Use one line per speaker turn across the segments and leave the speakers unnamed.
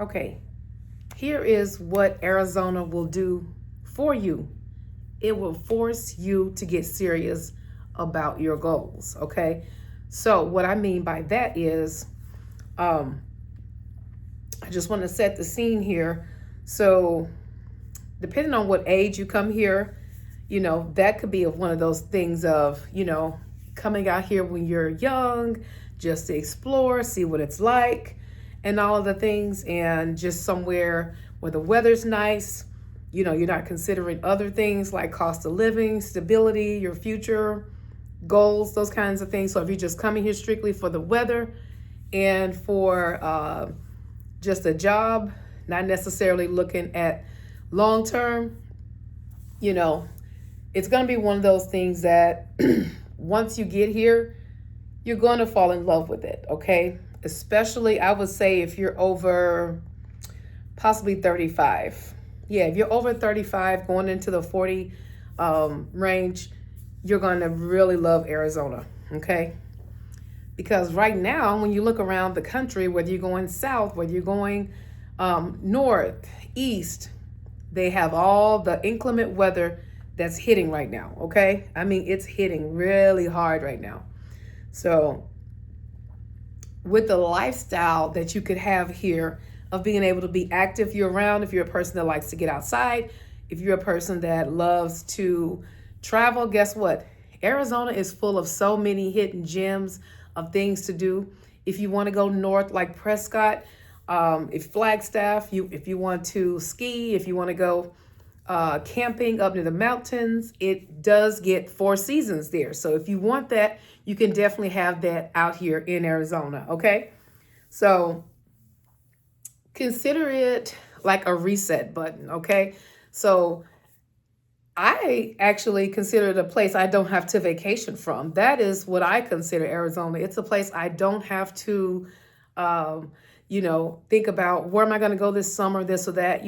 Okay, here is what Arizona will do for you. It will force you to get serious about your goals. Okay, so what I mean by that is, um, I just want to set the scene here. So, depending on what age you come here, that could be one of those things of, coming out here when you're young, just to explore, see what it's like, and all of the things, and just somewhere where the weather's nice. You're not considering other things like cost of living, stability, your future goals, those kinds of things. So if you're just coming here strictly for the weather and for just a job, not necessarily looking at long term, you know, it's going to be one of those things that once you get here, you're going to fall in love with it, okay? Especially, I would say, if you're over possibly 35. Yeah, if you're over 35, going into the 40 range, you're going to really love Arizona, okay? Because right now, when you look around the country, whether you're going south, whether you're going north, east, they have all the inclement weather that's hitting right now, okay? I mean, it's hitting really hard right now. So, with the lifestyle that you could have here of being able to be active year round, if you're a person that likes to get outside, if you're a person that loves to travel, guess what? Arizona is full of so many hidden gems of things to do. If you want to go north like Prescott, if Flagstaff, if you want to ski, if you want to go camping up near the mountains, it does get 4 seasons there. So if you want that, you can definitely have that out here in Arizona. Okay. So consider it like a reset button. Okay. So I actually consider it a place I don't have to vacation from. That is what I consider Arizona. It's a place I don't have to, think about where am I going to go this summer, this or that,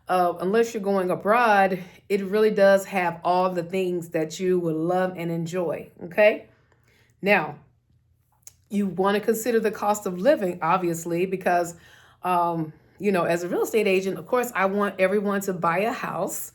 unless you're going abroad, it really does have all the things that you would love and enjoy. Okay. Now, you want to consider the cost of living, obviously, because, as a real estate agent, of course, I want everyone to buy a house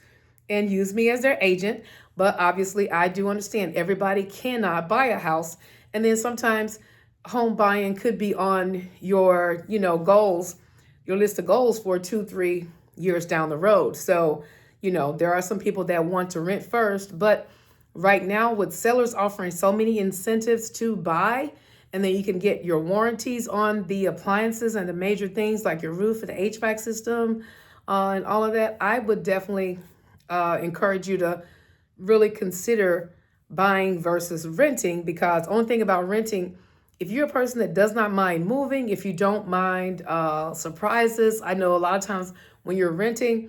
and use me as their agent. But obviously, I do understand everybody cannot buy a house. And then sometimes home buying could be on your, goals, your list of goals for 2-3 years down the road. So, there are some people that want to rent first. But right now, with sellers offering so many incentives to buy, and then you can get your warranties on the appliances and the major things like your roof and the HVAC system and all of that, I would definitely encourage you to really consider buying versus renting, because the only thing about renting, if you're a person that does not mind moving, if you don't mind surprises, I know a lot of times when you're renting,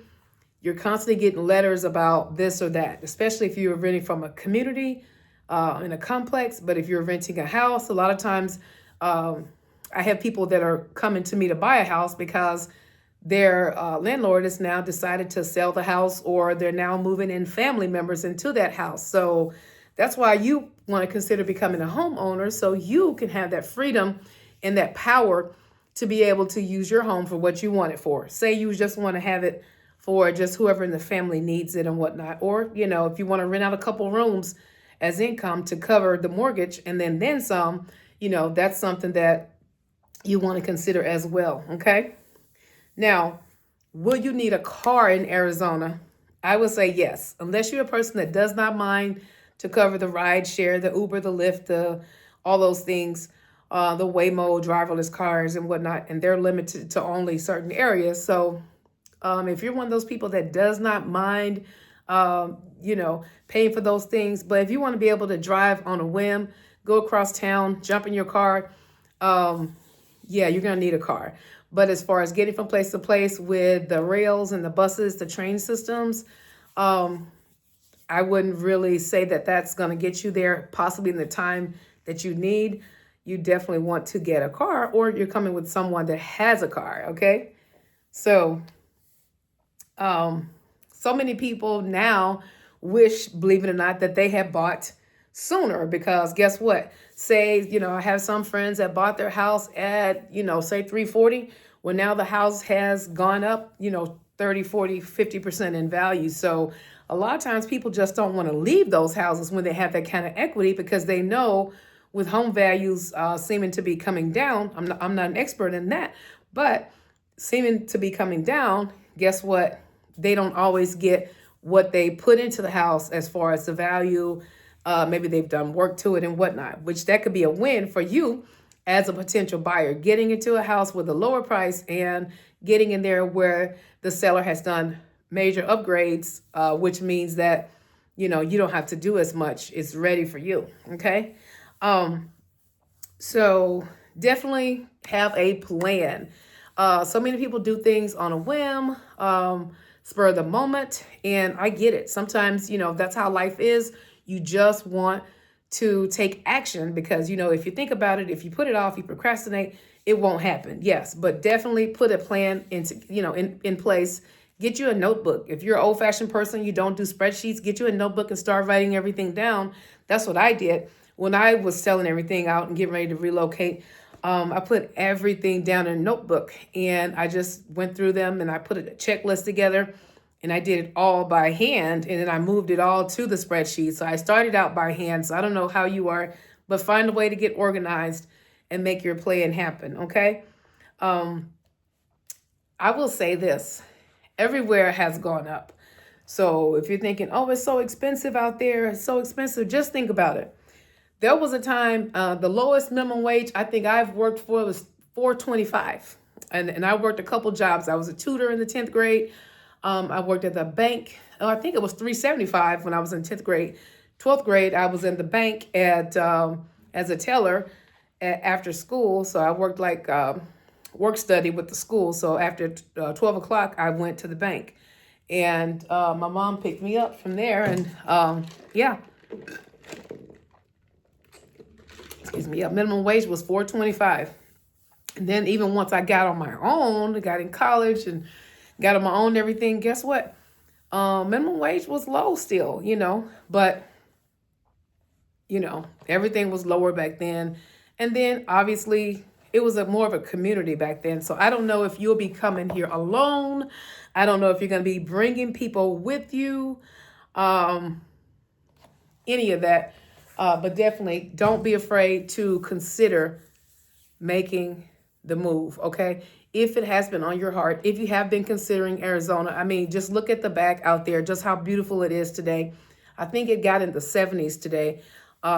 you're constantly getting letters about this or that, especially if you're renting from a community in a complex. But if you're renting a house, a lot of times I have people that are coming to me to buy a house because their landlord has now decided to sell the house, or they're now moving in family members into that house. So that's why you want to consider becoming a homeowner, so you can have that freedom and that power to be able to use your home for what you want it for. Say you just want to have it for just whoever in the family needs it and whatnot. Or, if you want to rent out a couple rooms as income to cover the mortgage and then some, that's something that you want to consider as well. Okay. Now, will you need a car in Arizona? I would say yes, unless you're a person that does not mind to cover the ride share, the Uber, the Lyft, all those things, the Waymo, driverless cars and whatnot, and they're limited to only certain areas. So if you're one of those people that does not mind, paying for those things, but if you want to be able to drive on a whim, go across town, jump in your car, yeah, you're going to need a car. But as far as getting from place to place with the rails and the buses, the train systems, I wouldn't really say that that's going to get you there possibly in the time that you need. You definitely want to get a car, or you're coming with someone that has a car. Okay. So, so many people now wish, believe it or not, that they had bought sooner, because guess what? Say, I have some friends that bought their house at, say 340. Well, now the house has gone up, 30, 40, 50% in value. So a lot of times people just don't want to leave those houses when they have that kind of equity, because they know with home values seeming to be coming down. I'm not an expert in that, but seeming to be coming down, guess what? They don't always get what they put into the house as far as the value. Maybe they've done work to it and whatnot, which that could be a win for you as a potential buyer, getting into a house with a lower price and getting in there where the seller has done major upgrades, which means that, you don't have to do as much. It's ready for you. Okay. So definitely have a plan. So many people do things on a whim, spur of the moment, and I get it. Sometimes, that's how life is. You just want to take action because, if you think about it, if you put it off, you procrastinate, it won't happen. Yes, but definitely put a plan in place. Get you a notebook. If you're an old-fashioned person, you don't do spreadsheets, get you a notebook and start writing everything down. That's what I did when I was selling everything out and getting ready to relocate. I put everything down in a notebook, and I just went through them, and I put a checklist together, and I did it all by hand, and then I moved it all to the spreadsheet. So I started out by hand. So I don't know how you are, but find a way to get organized and make your plan happen. Okay. I will say this, everywhere has gone up. So if you're thinking, oh, it's so expensive out there, it's so expensive, just think about it. There was a time, the lowest minimum wage I think I've worked for was $4.25. And I worked a couple jobs. I was a tutor in the 10th grade. I worked at the bank. I think it was $3.75 when I was in 10th grade. 12th grade, I was in the bank as a teller after school. So I worked like work study with the school. So after 12 o'clock, I went to the bank. And my mom picked me up from there. And yeah. Excuse me. Minimum wage was $4.25. And then even once I got on my own, I got in college and got on my own and everything, guess what? Minimum wage was low still, but, everything was lower back then. And then obviously it was more of a community back then. So I don't know if you'll be coming here alone. I don't know if you're going to be bringing people with you, any of that. But definitely don't be afraid to consider making the move, okay? If it has been on your heart, if you have been considering Arizona, I mean, just look at the back out there, just how beautiful it is today. I think it got in the 70s today.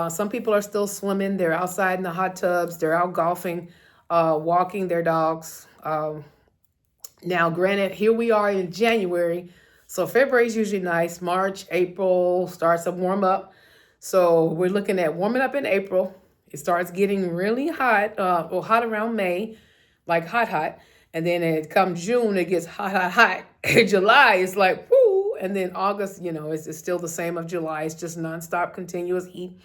Some people are still swimming. They're outside in the hot tubs. They're out golfing, walking their dogs. Now, granted, here we are in January, so February is usually nice. March, April starts to warm up. So we're looking at warming up in April. It starts getting really hot, hot around May, like hot. And then it comes June, it gets hot. July, it's like, whoo. And then August, it's still the same of July. It's just nonstop, continuous heat.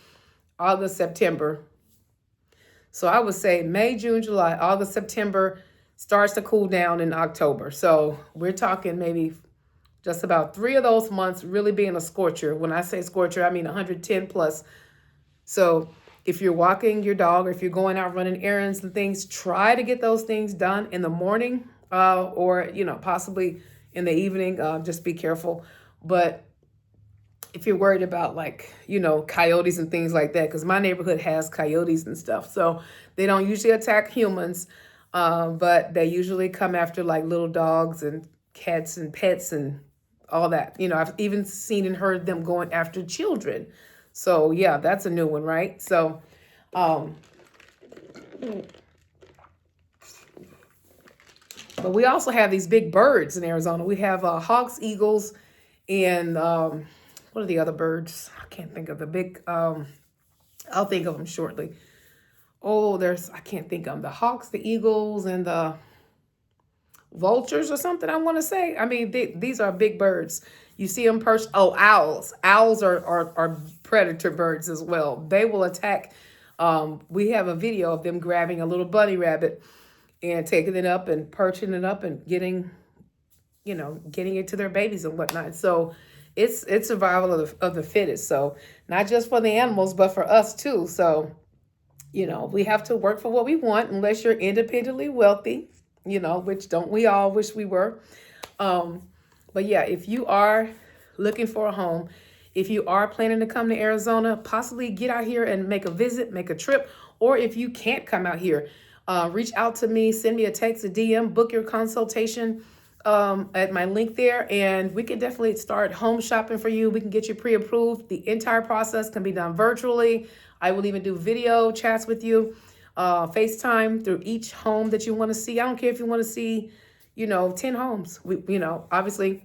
August, September. So I would say May, June, July, August, September starts to cool down in October. So we're talking maybe just about 3 of those months really being a scorcher. When I say scorcher, I mean 110 plus. So if you're walking your dog or if you're going out running errands and things, try to get those things done in the morning or, possibly in the evening. Just be careful. But if you're worried about coyotes and things like that, because my neighborhood has coyotes and stuff. So they don't usually attack humans, but they usually come after like little dogs and cats and pets and all that. I've even seen and heard them going after children. So yeah, that's a new one, right? So, but we also have these big birds in Arizona. We have hawks, eagles, and what are the other birds? I can't think of the big, I'll think of them shortly. Oh, I can't think of them. The hawks, the eagles, and the vultures or something, I want to say. I mean, these are big birds. You see them perched. Oh, owls. Owls are predator birds as well. They will attack. We have a video of them grabbing a little bunny rabbit and taking it up and perching it up and getting it to their babies and whatnot. So it's survival of the fittest. So not just for the animals, but for us too. So, we have to work for what we want unless you're independently wealthy. which don't we all wish we were. Um, but yeah, if you are looking for a home, if you are planning to come to Arizona, possibly get out here and make a visit, make a trip, or if you can't come out here, reach out to me, send me a text, a DM, book your consultation at my link there, and we can definitely start home shopping for you. We can get you pre-approved. The entire process can be done virtually. I will even do video chats with you, FaceTime through each home that you want to see. I don't care if you want to see, 10 homes. Obviously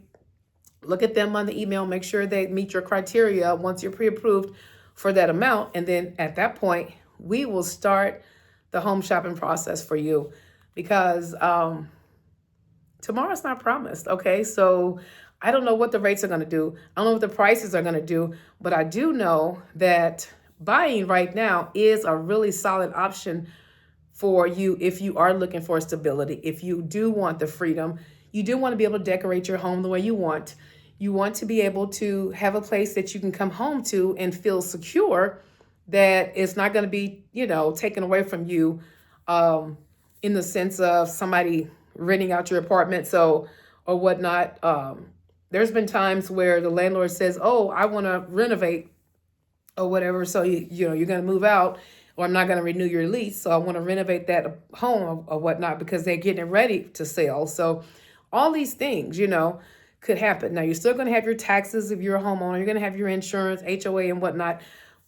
look at them on the email, make sure they meet your criteria once you're pre-approved for that amount. And then at that point, we will start the home shopping process for you, because tomorrow's not promised. Okay. So I don't know what the rates are going to do. I don't know what the prices are going to do, but I do know that buying right now is a really solid option for you if you are looking for stability, if you do want the freedom, you do want to be able to decorate your home the way you want. You want to be able to have a place that you can come home to and feel secure, that it's not going to be, taken away from you in the sense of somebody renting out your apartment, or whatnot. There's been times where the landlord says, "Oh, I want to renovate or whatever, so you're going to move out, or I'm not going to renew your lease, so I want to renovate that home or whatnot," because they're getting it ready to sell. So all these things, could happen. Now, you're still going to have your taxes if you're a homeowner. You're going to have your insurance, HOA, and whatnot.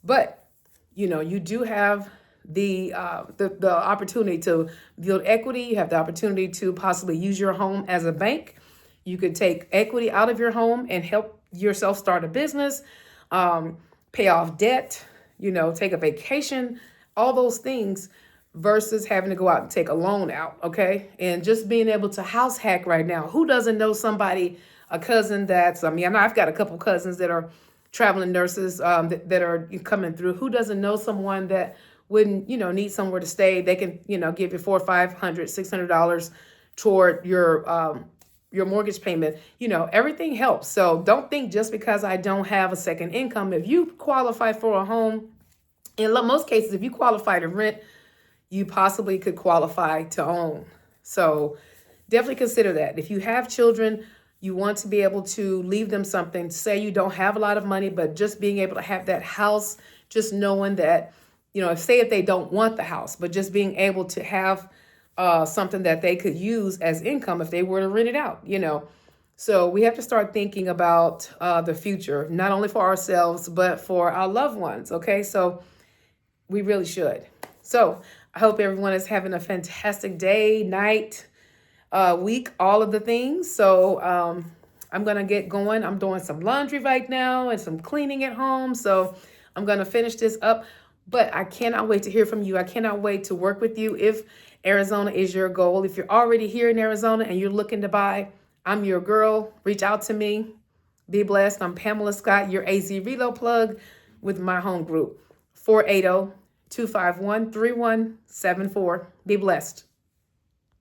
But, you do have the opportunity to build equity. You have the opportunity to possibly use your home as a bank. You could take equity out of your home and help yourself start a business, pay off debt, take a vacation, all those things, versus having to go out and take a loan out. Okay. And just being able to house hack right now. Who doesn't know somebody, a cousin I've got a couple cousins that are traveling nurses that are coming through. Who doesn't know someone that wouldn't, need somewhere to stay? They can, give you $400, $500, $600 toward your mortgage payment. Everything helps. So don't think just because I don't have a second income. If you qualify for a home, in most cases, if you qualify to rent, you possibly could qualify to own. So definitely consider that. If you have children, you want to be able to leave them something. Say you don't have a lot of money, but just being able to have that house, just knowing that, if they don't want the house, but just being able to have something that they could use as income if they were to rent it out, So we have to start thinking about the future, not only for ourselves, but for our loved ones. Okay. So we really should. So I hope everyone is having a fantastic day, night, week, all of the things. So I'm going to get going. I'm doing some laundry right now and some cleaning at home. So I'm going to finish this up. But I cannot wait to hear from you. I cannot wait to work with you if Arizona is your goal. If you're already here in Arizona and you're looking to buy, I'm your girl. Reach out to me. Be blessed. I'm Pamela Scott, your AZ Relo plug with my home group, 480-251-3174. Be blessed.